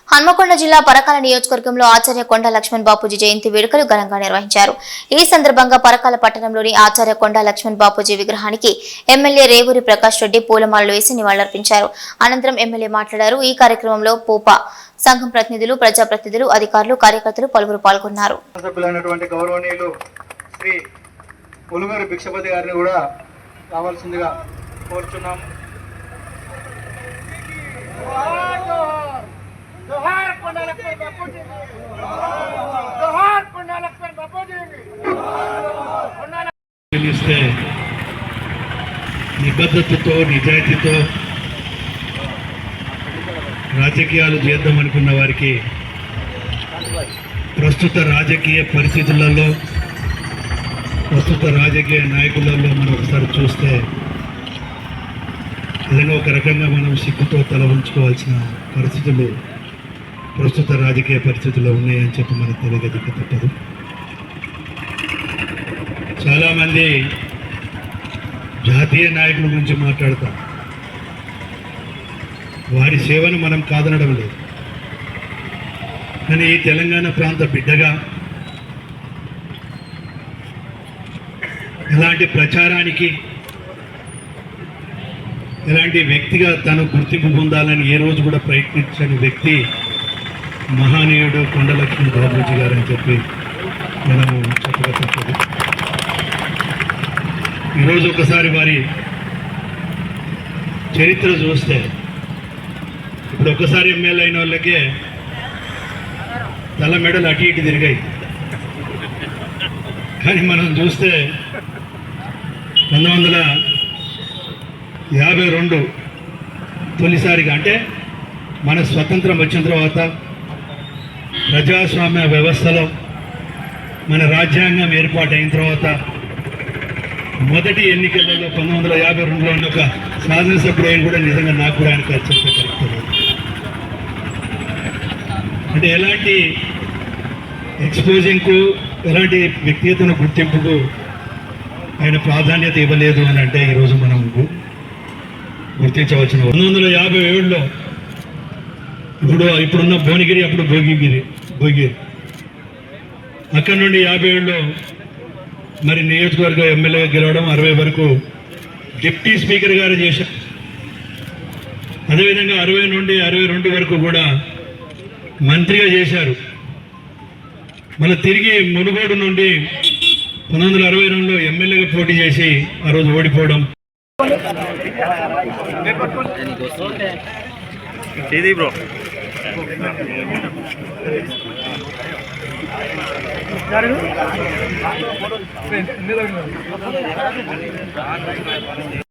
హన్మకొండ జిల్లా పరకాల నియోజకవర్గంలో ఆచార్య కొండా లక్ష్మణ్ బాపూజీ జయంతి వేడుకలు ఘనంగా నిర్వహించారు. ఈ సందర్భంగా పరకాల పట్టణంలోని ఆచార్య కొండా లక్ష్మణ్ బాపూజీ విగ్రహానికి ఎమ్మెల్యే రేవూరి ప్రకాష్ రెడ్డి పూలమాలలు వేసి నివాళులర్పించారు. అనంతరం ఎమ్మెల్యే మాట్లాడారు. ఈ కార్యక్రమంలో పోపా సంఘం ప్రతినిధులు, ప్రజాప్రతినిధులు, అధికారులు, కార్యకర్తలు పలువురు పాల్గొన్నారు. నిబద్ధతతో నిజాయితీతో రాజకీయాలు చేద్దామనుకున్న వారికి ప్రస్తుత రాజకీయ పరిస్థితులలో, ప్రస్తుత రాజకీయ నాయకులలో మనం ఒకసారి చూస్తే ఏదైనా ఒక రకంగా మనం సిగ్గుతో తల ఉంచుకోవాల్సిన పరిస్థితులు ప్రస్తుత రాజకీయ పరిస్థితుల్లో ఉన్నాయని చెప్పి మనకు తెలియక తప్పదు. చాలామంది జాతీయ నాయకుల గురించి మాట్లాడతాం. వారి సేవను మనం కాదనడం లేదు. కానీ ఈ తెలంగాణ ప్రాంత బిడ్డగా ఎలాంటి ప్రచారానికి, ఎలాంటి వ్యక్తిగా తను గుర్తింపు పొందాలని ఏ రోజు కూడా ప్రయత్నించని వ్యక్తి మహానీయుడు కొండా లక్ష్మణ్ బాపూజీ గారు అని చెప్పి మనము చెప్పక తప్పదు. ఈరోజు ఒకసారి వారి చరిత్ర చూస్తే, ఇప్పుడు ఒక్కసారి ఎమ్మెల్యే అయిన వాళ్ళకే తల మెడలు అటు ఇటు తిరిగాయి. కానీ మనం చూస్తే 1952 తొలిసారిగా, అంటే మన స్వతంత్రం వచ్చిన తర్వాత ప్రజాస్వామ్య వ్యవస్థలో మన రాజ్యాంగం ఏర్పాటైన తర్వాత మొదటి ఎన్నికలలో 1952లో ఉన్న ఒక శాసనసభ్యుడు ఆయన కూడా నిజంగా నాకు కూడా ఆయనకు చెప్పే కరెక్ట్. అంటే ఎలాంటి ఎక్స్పోజింగ్కు, ఎలాంటి వ్యక్తిగత గుర్తింపుకు ఆయన ప్రాధాన్యత ఇవ్వలేదు అని అంటే ఈరోజు మనం గుర్తించవలసిన. 1957లో ఇప్పుడున్న భువనగిరి, అప్పుడు భోగిగిరి, అక్కడి నుండి 57లో మరి నియోజకవర్గ ఎమ్మెల్యేగా గెలవడం, 60 వరకు డిప్యూటీ స్పీకర్ గారు చేశారు. అదేవిధంగా 60 నుండి 62 వరకు కూడా మంత్రిగా చేశారు. మళ్ళీ తిరిగి మునుగోడు నుండి 1962లో ఎమ్మెల్యేగా పోటీ చేసి ఆ రోజు ఓడిపోవడం.